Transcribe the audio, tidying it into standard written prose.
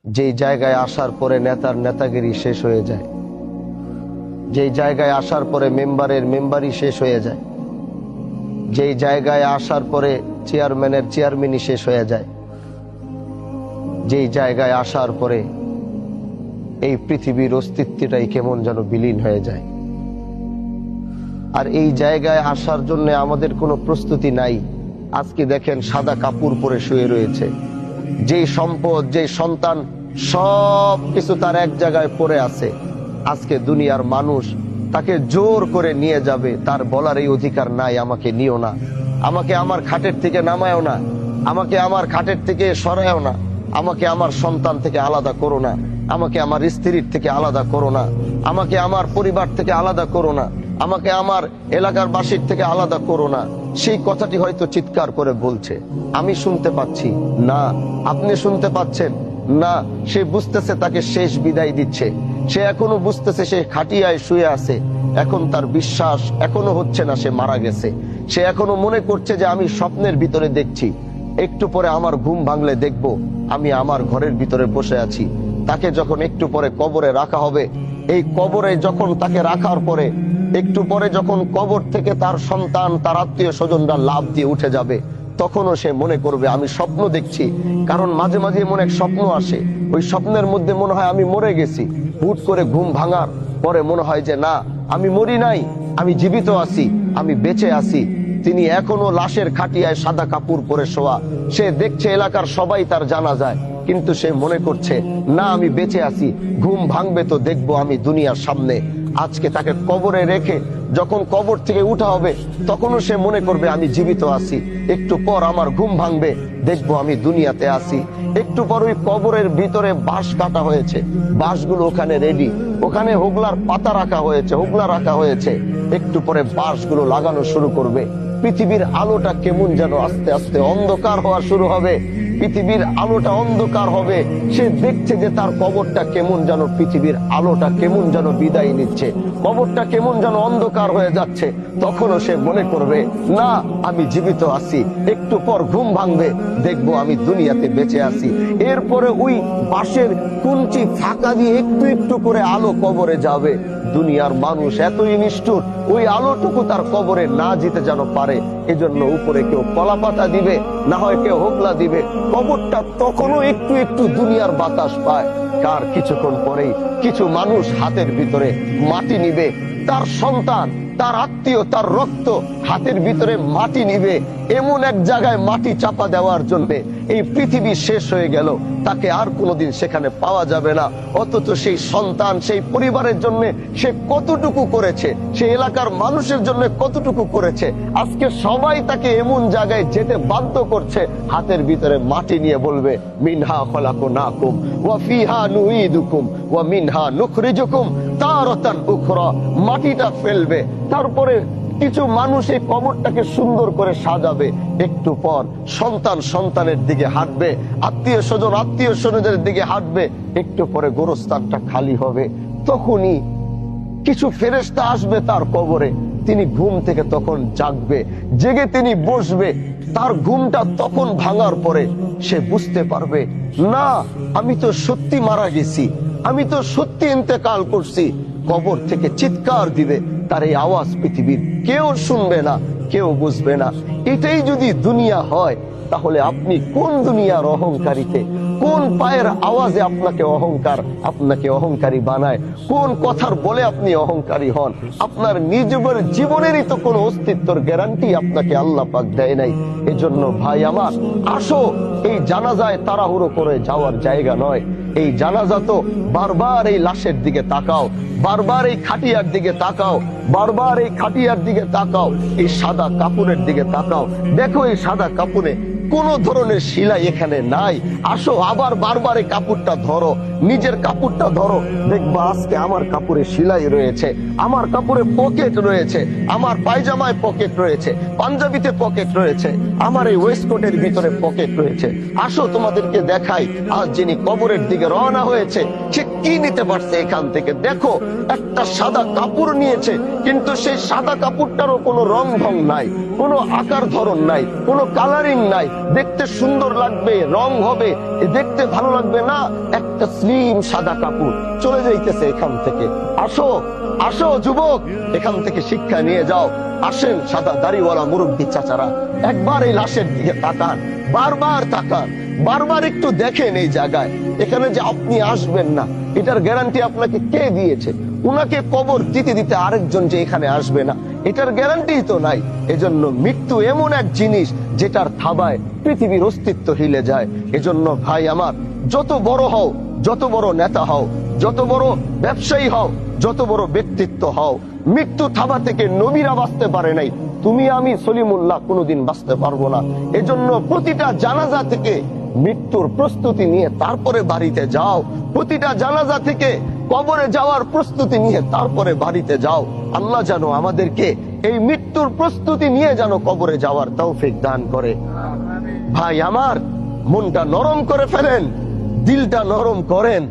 যেই জায়গায় আসার পরে নেতার নেতাগিরি শেষ হয়ে যায়, যেই জায়গায় আসার পরে মেম্বারের মেম্বারি শেষ হয়ে যায়, যেই জায়গায় আসার পরে চেয়ারম্যানের চেয়ারম্যানই শেষ হয়ে যায়, যেই জায়গায় আসার পরে এই পৃথিবীর অস্তিত্বটাই কেমন যেন বিলীন হয়ে যায়। আর এই জায়গায় আসার জন্য আমাদের কোনো প্রস্তুতি নাই। আজকে দেখেন সাদা কাপড় পরে শুয়ে রয়েছে, যেই সম্পদ, যেই সন্তান, সব কিছু তার এক জায়গায় পড়ে আছে। আজকে দুনিয়ার মানুষ তাকে জোর করে নিয়ে যাবে, তার বলার এই অধিকার নাই আমাকে নিও না, আমাকে আমার খাটের থেকে নামায়ও না, আমাকে আমার খাটের থেকে সরায়ও না, আমাকে আমার সন্তান থেকে আলাদা করো না, আমাকে আমার স্ত্রীর থেকে আলাদা করো না, আমাকে আমার পরিবার থেকে আলাদা করো না, আমাকে আমার এলাকার বাসীর থেকে আলাদা করো না। সেই কথাটি হয়তো চিৎকার করে বলছে, আমি শুনতে পাচ্ছি না, আপনি শুনতে পাচ্ছেন না। সে বুঝতেছে তাকে শেষ বিদায় দিচ্ছে, সে এখনো বুঝতেছে সে খাটিয়ায় শুয়ে আছে, এখন তার বিশ্বাস এখনো হচ্ছে না সে মারা গেছে। সে এখনো মনে করছে যে আমি স্বপ্নের ভিতরে দেখছি, একটু পরে আমার ঘুম ভাঙলে দেখব আমি আমার ঘরের ভিতরে বসে আছি। তাকে যখন একটু পরে কবরে রাখা হবে, এই কবরে যখন তাকে রাখার পরে একটু পরে যখন কবর থেকে তার সন্তান, তার আত্মীয় স্বজনরা লাফ দিয়ে উঠে যাবে, তখনও সে মনে করবে আমি স্বপ্ন দেখছি। কারণ মাঝে মাঝে এমন এক স্বপ্ন আসে, ওই স্বপ্নের মধ্যে মনে হয় আমি মরে গেছি। হুট করে ঘুম ভাঙার পরে মনে হয় যে না, আমি মরি নাই, আমি জীবিত আছি, আমি বেঁচে আছি। তিনি এখনো লাশের খাটিয়ায় সাদা কাপড় পরে শোয়া। সে দেখছে এলাকার সবাই তার জানা যায়, কিন্তু সে মনে করছে না, আমি বেঁচে আছি, ঘুম ভাঙবে তো দেখবো আমি দুনিয়ার সামনে। আজকে তাকে কবরে রেখে যখন কবর থেকে উঠা হবে, তখনও সে মনে করবে আমি জীবিত আছি, একটু পর আমার ঘুম ভাঙবে, দেখবো আমি দুনিয়াতে আছি। একটু পর ওই কবরের ভিতরে বাঁশ কাটা হয়েছে, বাঁশগুলো ওখানে রেডি, ওখানে হোগলার পাতা রাখা হয়েছে, হোগলা রাখা হয়েছে। একটু পরে বাঁশগুলো লাগানো শুরু করবে। পৃথিবীর আলোটা কেমন যেন আস্তে আস্তে অন্ধকার হওয়া শুরু হবে, পৃথিবীর আলোটা অন্ধকার হবে। সে দেখছে যে তার কবরটা কেমন যেন, পৃথিবীর আলোটা কেমন যেন বিদায় নিচ্ছে, কবরটা কেমন যেন অন্ধকার হয়ে যাচ্ছে। তখনও সে মনে করবে না, আমি জীবিত আছি, একটু পর ঘুম ভাঙবে, দেখবো আমি দুনিয়াতে বেঁচে আছি। এরপরে ওই বাঁশের কুঞ্চি ফাঁকা দিয়ে একটু একটু করে আলো কবরে যাবে। দুনিয়ার মানুষ এতই নিষ্ঠুর, ওই আলোটুকু তার কবরে না যেতে যেন পারে, এজন্য উপরে কেউ কলা পাতা দিবে, না হয় কেউ হোগলা দিবে। কবরটা তখনও একটু একটু দুনিয়ার বাতাস পায়। কার কিছুক্ষণ পরেই কিছু মানুষ হাতের ভিতরে মাটি নিবে, তার সন্তান, তার আত্মীয়, তার রক্ত হাতের ভিতরে মাটি নিবে, এমন এক জায়গায় মাটি চাপা দেওয়ার জন্য এই পৃথিবী শেষ হয়ে গেল, তাকে আর কোনোদিন সেখানে পাওয়া যাবে না। অথচ সেই সন্তান, সেই পরিবারের জন্য সে কতটুকু করেছে, সেই এলাকার মানুষের জন্য কতটুকু করেছে। আজকে সবাই তাকে এমন জায়গায় যেতে বাধ্য করছে, হাতের ভিতরে মাটি নিয়ে বলবে মিনহা খলাকনাকুম ওয়া ফিহা নুঈদুকুম ওয়া মিনহা নুখরিজুকুম তারাতান উখরা। মাটিটা ফেলবে, তারপরে কিছু মানুষ এই কবরটাকে সুন্দর করে সাজাবে। একটু পর সন্তান সন্তানের দিকে হাঁটবে, আত্মীয় স্বজন আত্মীয় স্বজনের দিকে হাঁটবে। একটু পরে গোরস্থানটা খালি হবে, তখনই কিছু ফেরেশতা আসবে তার কবরে। তিনি ঘুম থেকে তখন জাগবে, জেগে তিনি বসবে। তার ঘুমটা তখন ভাঙার পরে সে বুঝতে পারবে না, আমি তো সত্যি মারা গেছি, আমি তো সত্যি ইন্তেকাল করছি। কবর থেকে চিৎকার দিবে, তার এই আওয়াজ পৃথিবীর কেউ শুনবে না, কেউ বুঝবে না। এটাই যদি দুনিয়া হয়, তাহলে আপনি কোন দুনিয়ার অহংকারীতে, কোন পায়ের আওয়াজে আপনাকে অহংকারী বানায়, কোন কথার বলে আপনি অহংকারী হন? আপনার নিজের জীবনেরই তো কোনো অস্তিত্বের গ্যারান্টি আপনাকে আল্লাহ পাক দেয় নাই। এজন্য ভাই আমার, আসো, এই জানাজায় তাড়াহুড়ো করে যাওয়ার জায়গা নয়। এই জানাজা তো বারবার এই লাশের দিকে তাকাও, বারবার এই খাটিয়ার দিকে তাকাও, বারবার এই খাটিয়ার দিকে তাকাও, এই সাদা কাপড়ের দিকে তাকাও। দেখো এই সাদা কাপড়ে কোন ধরনের সেলাই এখানে নাই। আসো আবার বারবার এই কাপড়টা ধরো, নিজের কাপড়টা ধরো, দেখবা আজকে আমার কাপড়ে সেলাই রয়েছে, আমার কাপড়ে পকেট রয়েছে, আমার পায়জামায় পকেট রয়েছে, পাঞ্জাবিতে পকেট রয়েছে, আমার এই ওয়েস্টকোটের ভিতরে পকেট রয়েছে। আসো তোমাদেরকে দেখাই, আজ যিনি কবরের দিকে রওনা হয়েছে সে কি নিতে পারছে এখান থেকে। দেখো, একটা সাদা কাপড় নিয়েছে, কিন্তু সেই সাদা কাপড়টারও কোনো রং ঢং নাই, কোনো আকার ধরন নাই, কোনো কালারিং নাই। দেখতে সুন্দর লাগবে, রং হবে, দেখতে ভালো লাগবে না, একটা একটা স্লিম সাদা কাপড় চলে যাইতেছে এখান থেকে। আসো আসো যুবক, এখান থেকে শিক্ষা নিয়ে যাও। আসেন সাদা দাড়িওয়ালা মুরব্বী চাচারা, একবার এই লাশের দিকে তাকান, বারবার তাকান, বারবার একটু দেখেন এই জায়গায়। এখানে যে আপনি আসবেন না, এটার গ্যারান্টি আপনাকে কে দিয়েছে? উনাকে কবর দিতে দিতে আরেকজন যে এখানে আসবে না, এটার গ্যারান্টি তো নাই। এজন্য মৃত্যু এমন এক জিনিস যেটার থাবায় পৃথিবীর অস্তিত্ব হিলে যায়। এজন্য ভাই আমার, যত বড় হও, যত বড় নেতা হও, যত বড় ব্যবসায়ী হও, যত বড় ব্যক্তিত্ব হও, মৃত্যু থাবা থেকে নবীরা বাঁচতে পারে নাই, তুমি আমি সলিমুল্লাহ কোনোদিন বাঁচতে পারবো না। এজন্য প্রতিটা জানাজা থেকে মৃত্যুর প্রস্তুতি নিয়ে তারপরে বাড়িতে যাও। প্রতিটা জানাজা থেকে কবরে যাওয়ার প্রস্তুতি নিয়ে তারপরে বাড়িতে যাও। আল্লাহ যেন আমাদেরকে এই মৃত্যুর প্রস্তুতি নিয়ে যেন কবরে যাওয়ার তৌফিক দান করে। ভাই আমার, মনটা নরম করে ফেলেন, দিলটা নরম করেন।